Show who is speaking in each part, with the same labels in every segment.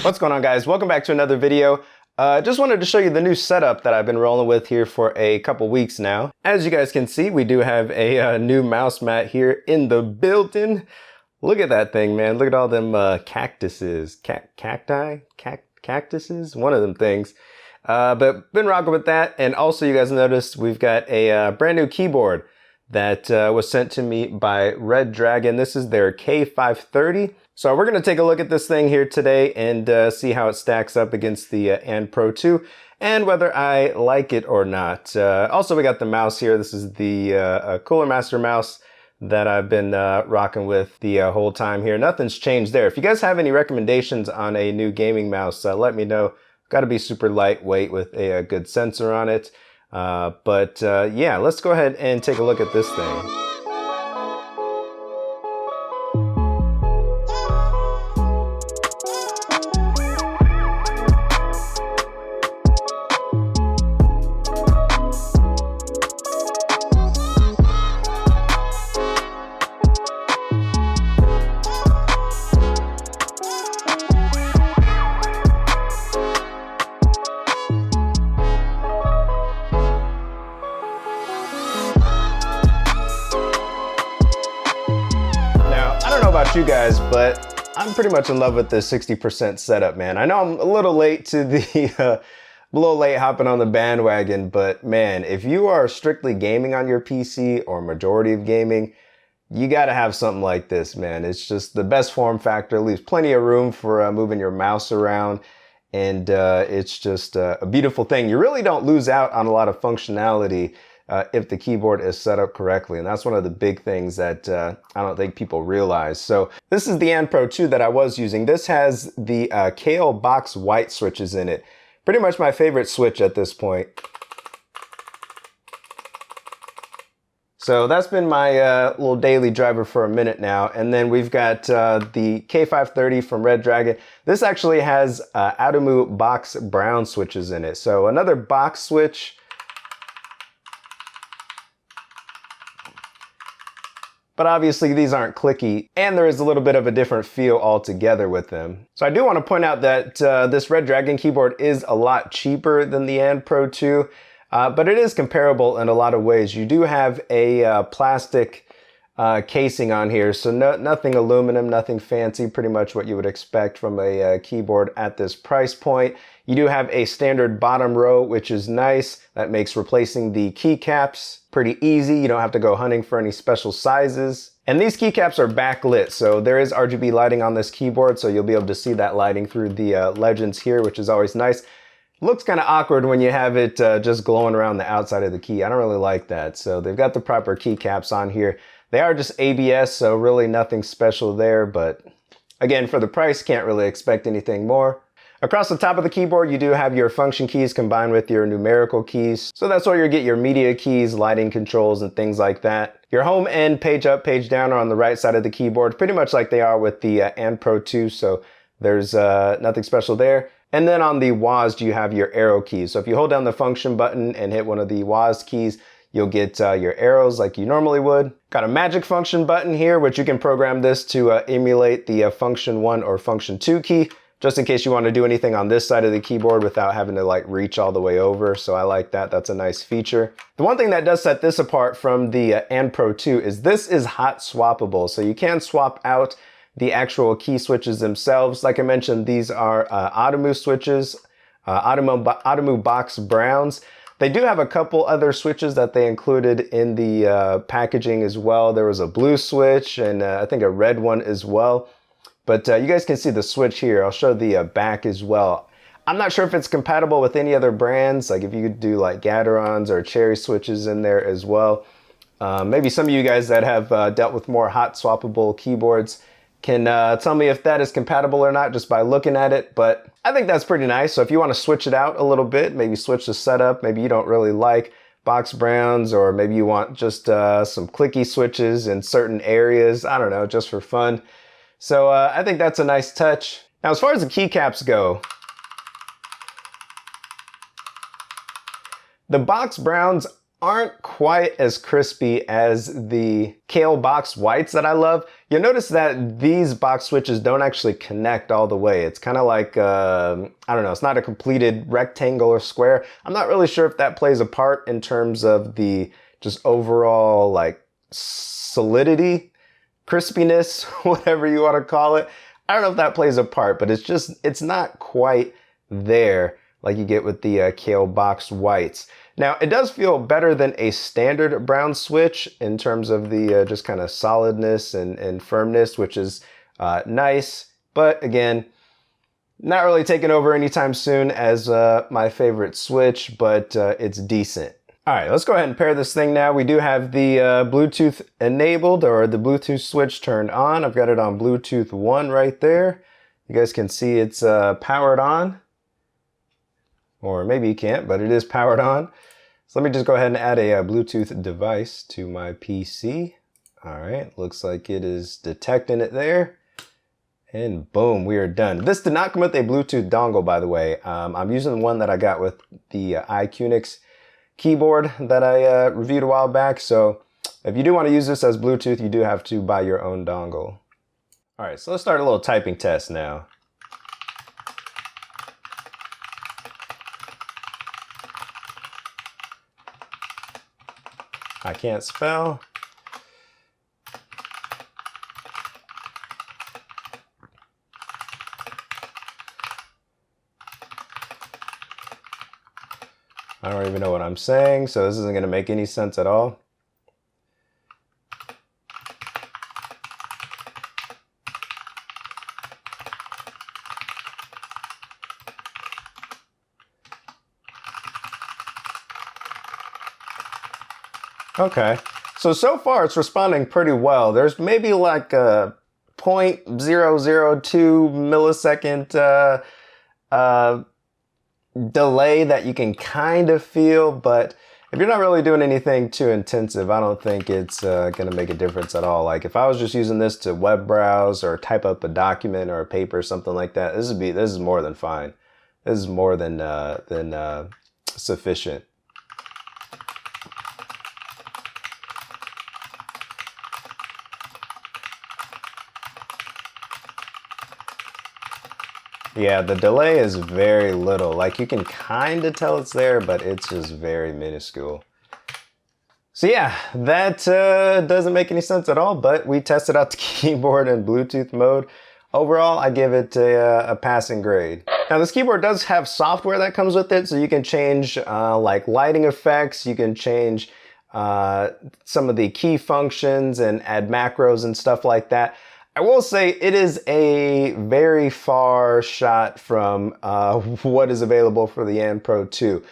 Speaker 1: What's going on, guys? Welcome back to another video. Just wanted to show you the new setup that I've been rolling with here for a couple weeks now. As you guys can see, we do have a new mouse mat here in the building. Look at that thing, man. Look at all them cactuses. Cactuses? One of them things. But been rocking with that. And also, you guys noticed we've got a brand new keyboard that was sent to me by Redragon. This is their K530. So we're going to take a look at this thing here today and see how it stacks up against the And Pro 2 and whether I like it or not. Also, we got the mouse here. This is the Cooler Master mouse that I've been rocking with the whole time here. Nothing's changed there. If you guys have any recommendations on a new gaming mouse, let me know. Got to be super lightweight with a good sensor on it. Yeah, let's go ahead and take a look at this thing. About you guys, but I'm pretty much in love with the 60% setup, man. I know I'm a little late to the hopping on the bandwagon, but man, if you are strictly gaming on your PC or majority of gaming, you got to have something like this, man. It's just the best form factor, leaves plenty of room for moving your mouse around, and it's just a beautiful thing. You really don't lose out on a lot of functionality if the keyboard is set up correctly. And that's one of the big things that I don't think people realize. So this is the And Pro 2 that I was using. This has the Kale Box White switches in it. Pretty much my favorite switch at this point. So that's been my little daily driver for a minute now. And then we've got the K530 from Redragon. This actually has Adamu Box Brown switches in it. So another box switch. But obviously these aren't clicky, and there is a little bit of a different feel altogether with them. So I do want to point out that this Redragon keyboard is a lot cheaper than the And Pro 2, but it is comparable in a lot of ways. You do have a plastic casing on here, so nothing aluminum, nothing fancy, pretty much what you would expect from a keyboard at this price point. You do have a standard bottom row, which is nice. That makes replacing the keycaps pretty easy. You don't have to go hunting for any special sizes. And these keycaps are backlit, so there is RGB lighting on this keyboard, so you'll be able to see that lighting through the legends here, which is always nice. Looks kind of awkward when you have it just glowing around the outside of the key. I don't really like that. So they've got the proper keycaps on here. They are just ABS, so really nothing special there, but again, for the price, can't really expect anything more. Across the top of the keyboard, you do have your function keys combined with your numerical keys. So that's where you get your media keys, lighting controls, and things like that. Your home and page up, page down are on the right side of the keyboard, pretty much like they are with the And Pro 2, so there's nothing special there. And then on the WASD, you have your arrow keys. So if you hold down the function button and hit one of the WASD keys, you'll get your arrows like you normally would. Got a magic function button here, which you can program this to emulate the function 1 or function 2 key, just in case you want to do anything on this side of the keyboard without having to like reach all the way over. So I like that. That's a nice feature. The one thing that does set this apart from the And Pro 2 is this is hot swappable. So you can swap out the actual key switches themselves. Like I mentioned, these are Adamu switches, Adamu Box Browns. They do have a couple other switches that they included in the packaging as well. There was a blue switch and I think a red one as well. But you guys can see the switch here. I'll show the back as well. I'm not sure if it's compatible with any other brands, like if you could do like Gaterons or Cherry switches in there as well. Maybe some of you guys that have dealt with more hot swappable keyboards can tell me if that is compatible or not just by looking at it. But I think that's pretty nice. So if you want to switch it out a little bit, maybe switch the setup, maybe you don't really like box browns, or maybe you want just some clicky switches in certain areas, I don't know, just for fun. So I think that's a nice touch. Now, as far as the keycaps go, the box browns aren't quite as crispy as the Kale box whites that I love. You'll notice that these box switches don't actually connect all the way. It's kind of like, I don't know, it's not a completed rectangle or square. I'm not really sure if that plays a part in terms of the just overall like solidity, crispiness, whatever you want to call it. I don't know if that plays a part, but it's not quite there like you get with the Kale box whites. Now, it does feel better than a standard brown switch in terms of the just kind of solidness and firmness, which is nice. But again, not really taking over anytime soon as my favorite switch, but it's decent. All right, let's go ahead and pair this thing now. We do have the Bluetooth enabled, or the Bluetooth switch turned on. I've got it on Bluetooth 1 right there. You guys can see it's powered on. Or maybe you can't, but it is powered on. So let me just go ahead and add a Bluetooth device to my PC. All right, looks like it is detecting it there. And boom, we are done. This did not come with a Bluetooth dongle, by the way. I'm using the one that I got with the iQnix keyboard that I reviewed a while back. So if you do want to use this as Bluetooth, you do have to buy your own dongle. All right, so let's start a little typing test now. I can't spell. I don't even know what I'm saying, so this isn't going to make any sense at all. Okay, so far it's responding pretty well. There's maybe like a 0.002 millisecond delay that you can kind of feel, but if you're not really doing anything too intensive, I don't think it's going to make a difference at all. Like if I was just using this to web browse or type up a document or a paper or something like that, this is more than fine. This is more than sufficient. Yeah, the delay is very little. Like you can kind of tell it's there, but it's just very minuscule. So yeah, that doesn't make any sense at all, but we tested out the keyboard in Bluetooth mode. Overall, I give it a passing grade. Now this keyboard does have software that comes with it, so you can change like lighting effects, you can change some of the key functions and add macros and stuff like that. I will say it is a very far shot from what is available for the And Pro 2.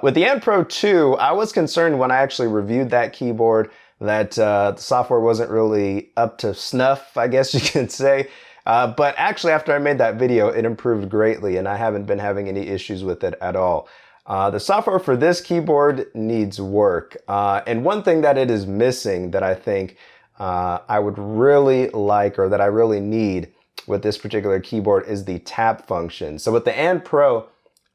Speaker 1: With the And Pro 2, I was concerned when I actually reviewed that keyboard that the software wasn't really up to snuff, I guess you could say. But actually, after I made that video, it improved greatly, and I haven't been having any issues with it at all. The software for this keyboard needs work. And one thing that it is missing that I think I would really like, or that I really need with this particular keyboard, is the tap function. So with the And Pro,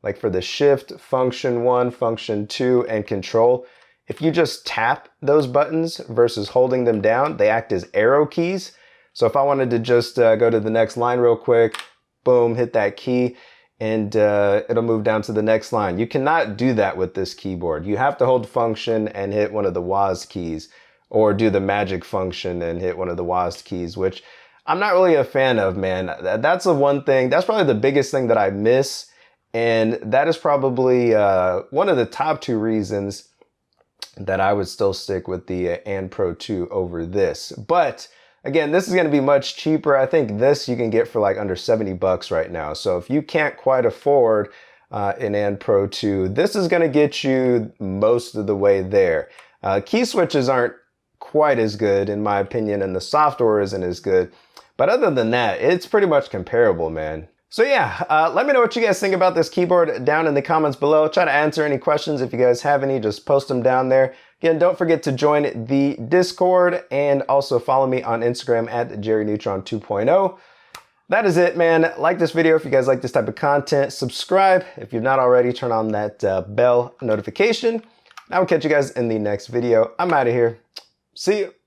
Speaker 1: like for the shift, function 1, function 2, and control, if you just tap those buttons versus holding them down, they act as arrow keys. So if I wanted to just go to the next line real quick, boom, hit that key, and it'll move down to the next line. You cannot do that with this keyboard. You have to hold function and hit one of the WASD keys, or do the magic function and hit one of the WASD keys, which I'm not really a fan of, man. That's the one thing, that's probably the biggest thing that I miss. And that is probably one of the top 2 reasons that I would still stick with the And Pro 2 over this. But again, this is going to be much cheaper. I think this you can get for like under 70 bucks right now. So if you can't quite afford an And Pro 2, this is going to get you most of the way there. Key switches aren't quite as good in my opinion, and the software isn't as good. But other than that, it's pretty much comparable, man. So yeah, let me know what you guys think about this keyboard down in the comments below. Try to answer any questions if you guys have any, just post them down there. Again, don't forget to join the Discord and also follow me on Instagram at JerryNeutron 2.0. That is it, man. Like this video if you guys like this type of content. Subscribe if you've not already. Turn on that bell notification. I will catch you guys in the next video. I'm out of here. See you.